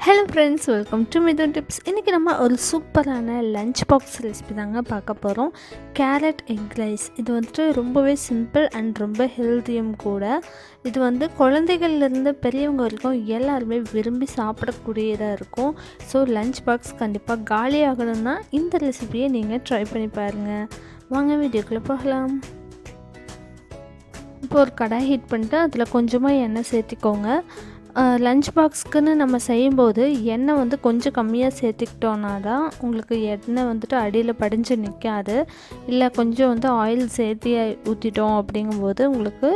Hello friends, welcome to Mithuntips. இன்றைக்கி நம்ம ஒரு சூப்பரான லஞ்ச் பாக்ஸ் ரெசிபி தாங்க பார்க்க போகிறோம். Carrot egg rice. இது வந்துட்டு ரொம்பவே சிம்பிள் அண்ட் ரொம்ப ஹெல்த்தியும் கூட. இது வந்து குழந்தைகள்லேருந்து பெரியவங்க வரைக்கும் எல்லாருமே விரும்பி சாப்பிடக்கூடியதாக இருக்கும். ஸோ லஞ்ச் பாக்ஸ் கண்டிப்பாக காலி ஆகணும்னா இந்த ரெசிபியை நீங்கள் ட்ரை பண்ணி பாருங்கள். வாங்க வீடியோக்குள்ளே போகலாம். இப்போ ஒரு கடாய் ஹீட் பண்ணிட்டு அதில் கொஞ்சமாக எண்ணெய் சேர்த்திக்கோங்க. லஞ்ச் பாக்ஸ்க்குன்னு நம்ம செய்யும்போது எண்ணெய் வந்து கொஞ்சம் கம்மியாக சேர்த்துக்கிட்டோன்னா தான் உங்களுக்கு எண்ணெய் வந்துட்டு அடியில் படிஞ்சு நிற்காது. இல்லை கொஞ்சம் வந்து ஆயில் சேர்த்தி ஊற்றிட்டோம் அப்படிங்கும்போது உங்களுக்கு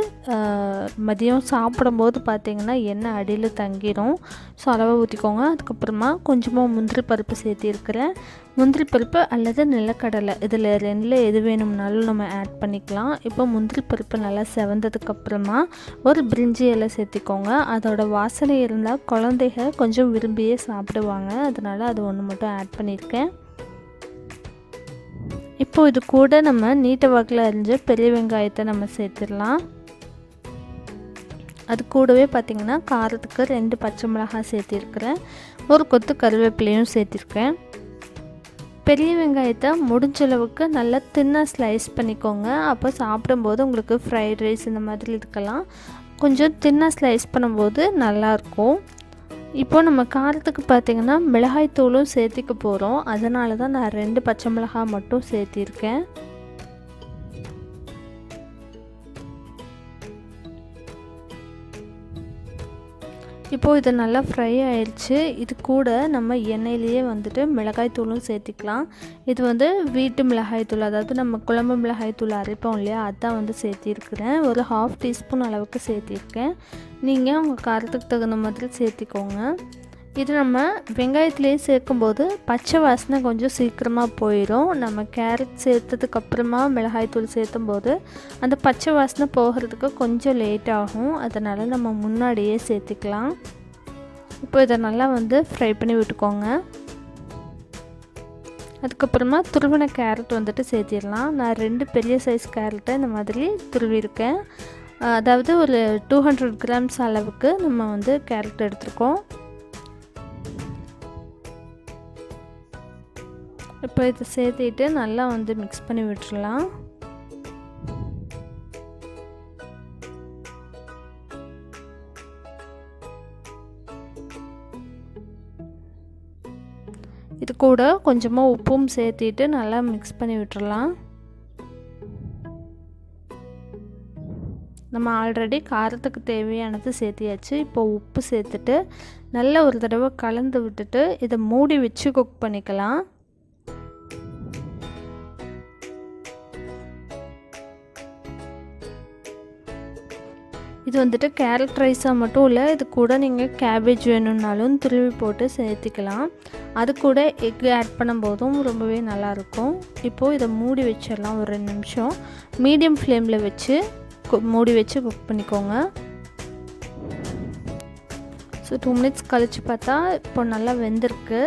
மதியம் சாப்பிடும்போது பார்த்திங்கன்னா எண்ணெய் அடியில் தங்கிடும். ஸோ அளவாக ஊற்றிக்கோங்க. அதுக்கப்புறமா கொஞ்சமாக முந்திரி பருப்பு சேர்த்திருக்கிறேன். முந்திரி பருப்பு அல்லது நிலக்கடலை இதில் ரெண்டில் எது வேணும்னாலும் நம்ம ஆட் பண்ணிக்கலாம். இப்போ முந்திரி பருப்பு நல்லா செவந்ததுக்கப்புறமா ஒரு பிரிஞ்சி இலை சேர்த்திக்கோங்க. அதோட வாசனை இருந்தால் குழந்தைங்க கொஞ்சம் விரும்பியே சாப்பிடுவாங்க. அதனால் அது ஒன்று மட்டும் ஆட் பண்ணியிருக்கேன். இப்போது இது கூட நம்ம நீட்ட வாக்கில் அரிஞ்ச பெரிய வெங்காயத்தை நம்ம சேர்த்துடலாம். அது கூடவே பார்த்திங்கன்னா காரத்துக்கு 2 பச்சை மிளகாய் சேர்த்திருக்கிறேன். ஒரு கொத்து கருவேப்பிலையும் சேர்த்திருக்கேன். பெரிய வெங்காயத்தை முடிஞ்சளவுக்கு நல்லா தின்னாக ஸ்லைஸ் பண்ணிக்கோங்க. அப்போ சாப்பிடும்போது உங்களுக்கு ஃப்ரைட் ரைஸ் இந்த மாதிரி இதுக்கெல்லாம் கொஞ்சம் தின்னாக ஸ்லைஸ் பண்ணும்போது நல்லாயிருக்கும். இப்போது நம்ம காரத்துக்கு பார்த்திங்கன்னா மிளகாய் தூளும் சேர்த்திக்க போகிறோம். அதனால தான் நான் 2 பச்சை மிளகாய் மட்டும் சேர்த்திருக்கேன். இப்போது இது நல்லா ஃப்ரை ஆயிடுச்சு. இது கூட நம்ம எண்ணெயிலேயே வந்துட்டு மிளகாய் தூளும் சேர்த்திக்கலாம். இது வந்து வீட்டு மிளகாய் தூள், அதாவது நம்ம குழம்பு மிளகாய் தூள் அரைப்போம் இல்லையா, அதான் வந்து சேர்த்திருக்கிறேன். ஒரு 1/2 டீஸ்பூன் அளவுக்கு சேர்த்திருக்கேன். நீங்கள் உங்கள் காரத்துக்கு தகுந்த மாதிரி சேர்த்திக்கோங்க. இது நம்ம வெங்காயத்துலேயே சேர்க்கும்போது பச்சை வாசனை கொஞ்சம் சீக்கிரமாக போயிடும். நம்ம கேரட் சேர்த்ததுக்கப்புறமா மிளகாய்த்தூள் சேர்த்தும்போது அந்த பச்சை வாசனை போகிறதுக்கு கொஞ்சம் லேட் ஆகும். அதனால் நம்ம முன்னாடியே சேர்த்துக்கலாம். இப்போ இதை நல்லா வந்து ஃப்ரை பண்ணி விட்டுக்கோங்க. அதுக்கப்புறமா துருவின கேரட் வந்துட்டு சேர்த்திடலாம். நான் 2 பெரிய சைஸ் கேரட்டை இந்த மாதிரி துருவிருக்கேன். அதாவது ஒரு 200 கிராம்ஸ் அளவுக்கு நம்ம வந்து கேரட் எடுத்துருக்கோம். இப்போ இதை சேர்த்திட்டு நல்லா வந்து மிக்ஸ் பண்ணி விட்டுடலாம். இது கூட கொஞ்சமாக உப்பும் சேர்த்திட்டு நல்லா மிக்ஸ் பண்ணி விட்டுடலாம். நம்ம ஆல்ரெடி காரத்துக்கு தேவையானது சேர்த்தியாச்சு. இப்போ உப்பு சேர்த்துட்டு நல்லா ஒரு தடவை கலந்து விட்டுட்டு இதை மூடி வச்சு குக் பண்ணிக்கலாம். இது வந்துட்டு கேரட் ரைஸாக மட்டும் இல்லை, இது கூட நீங்கள் கேபேஜ் வேணும்னாலும் துருவி போட்டு சேர்த்திக்கலாம். அது கூட எக் ஆட் பண்ணும்போதும் ரொம்பவே நல்லாயிருக்கும். இப்போது இதை மூடி வச்சிடலாம். ஒரு 2 நிமிஷம் மீடியம் ஃப்ளேமில் வச்சு மூடி வச்சு குக் பண்ணிக்கோங்க. ஸோ 2 மினிட்ஸ் கழித்து பார்த்தா இப்போ நல்லா வெந்திருக்கு.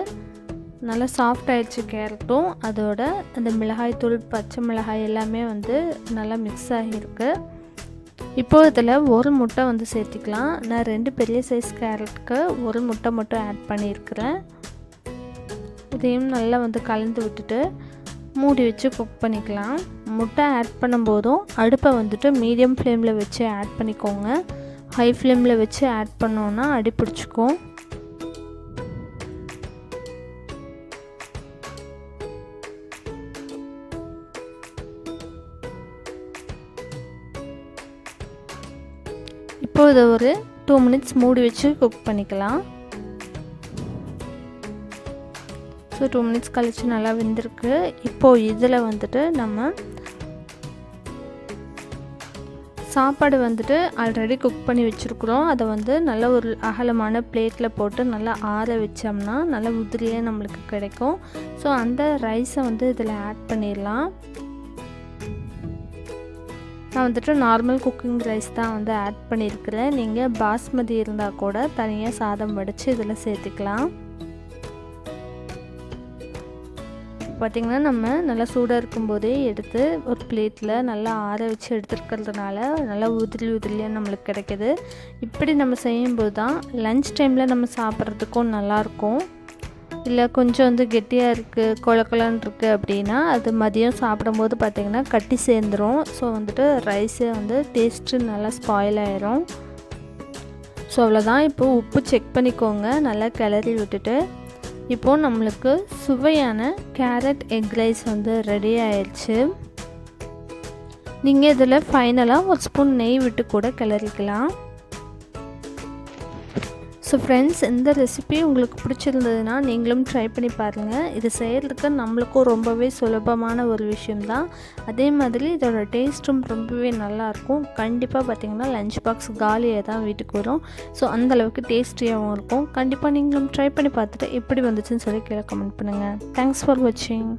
நல்லா சாஃப்ட் ஆகிடுச்சு கேரட்டும். அதோட அந்த மிளகாய் தூள் பச்சை மிளகாய் எல்லாமே வந்து நல்லா மிக்ஸ் ஆகியிருக்கு. இப்போது இதில் ஒரு முட்டை வந்து சேர்த்திக்கலாம். நான் 2 பெரிய சைஸ் கேரட்டுக்கு ஒரு முட்டை மட்டும் ஆட் பண்ணியிருக்கிறேன். இதையும் நல்லா வந்து கலந்து விட்டுட்டு மூடி வச்சு குக் பண்ணிக்கலாம். முட்டை ஆட் பண்ணும்போதும் அடுப்பை வந்துட்டு மீடியம் ஃப்ளேமில் வச்சு ஆட் பண்ணிக்கோங்க. ஹை ஃப்ளேமில் வச்சு ஆட் பண்ணோன்னா அடி பிடிச்சிக்கும். இப்போது இதை ஒரு 2 மினிட்ஸ் மூடி வச்சு குக் பண்ணிக்கலாம். ஸோ 2 மினிட்ஸ் கழித்து நல்லா வெந்திருக்கு. இப்போது இதில் வந்துட்டு நம்ம சாப்பாடு வந்துட்டு ஆல்ரெடி குக் பண்ணி வச்சுருக்குறோம். அதை வந்து நல்ல ஒரு அகலமான பிளேட்டில் போட்டு நல்லா ஆற வச்சோம்னா நல்லா உதிரியாக நம்மளுக்கு கிடைக்கும். ஸோ அந்த ரைஸை வந்து இதில் ஆட் பண்ணிடலாம். நான் வந்துட்டு நார்மல் குக்கிங் ரைஸ் தான் வந்து ஆட் பண்ணியிருக்கிறேன். நீங்கள் பாஸ்மதி இருந்தால் கூட தனியாக சாதம் வடித்து இதில் சேர்த்துக்கலாம். பார்த்திங்கன்னா நம்ம நல்லா சூடாக இருக்கும்போதே எடுத்து ஒரு பிளேட்டில் நல்லா ஆற வச்சு எடுத்துருக்கிறதுனால நல்லா உதிரியாக நம்மளுக்கு கிடைக்கிது. இப்படி நம்ம செய்யும்போது தான் லன்ச் டைமில் நம்ம சாப்பிட்றதுக்கும் நல்லாயிருக்கும். இல்லை கொஞ்சம் வந்து கெட்டியாக இருக்குது, கொலன்னு இருக்குது அப்படின்னா அது மதியம் சாப்பிடும்போது பார்த்திங்கன்னா கட்டி சேர்ந்துடும். ஸோ வந்துட்டு ரைஸே வந்து டேஸ்ட்டு நல்லா ஸ்பாயில் ஆயிரும். ஸோ அவ்வளோதான். இப்போது உப்பு செக் பண்ணிக்கோங்க, நல்லா கிளறி விட்டுட்டு. இப்போது நம்மளுக்கு சுவையான கேரட் எக் ரைஸ் வந்து ரெடி ஆயிடுச்சு. நீங்கள் இதில் ஃபைனலாக ஒரு ஸ்பூன் நெய் விட்டு கூட கிளறிக்கலாம். ஸோ ஃப்ரெண்ட்ஸ், இந்த ரெசிபி உங்களுக்கு பிடிச்சிருந்ததுன்னா நீங்களும் ட்ரை பண்ணி பாருங்கள். இது செய்கிறதுக்கு நம்மளுக்கும் ரொம்பவே சுலபமான ஒரு விஷயம்தான். அதே மாதிரி இதோட டேஸ்ட்டும் ரொம்பவே நல்லாயிருக்கும். கண்டிப்பாக பார்த்திங்கன்னா லஞ்ச் பாக்ஸ் காலியாக தான் வீட்டுக்கு வரும். ஸோ அந்தளவுக்கு டேஸ்டியாகவும் இருக்கும். கண்டிப்பாக நீங்களும் ட்ரை பண்ணி பார்த்துட்டு எப்படி வந்துச்சுன்னு சொல்லி கீழே கமெண்ட் பண்ணுங்கள். தேங்க்ஸ் ஃபார் வாட்சிங்.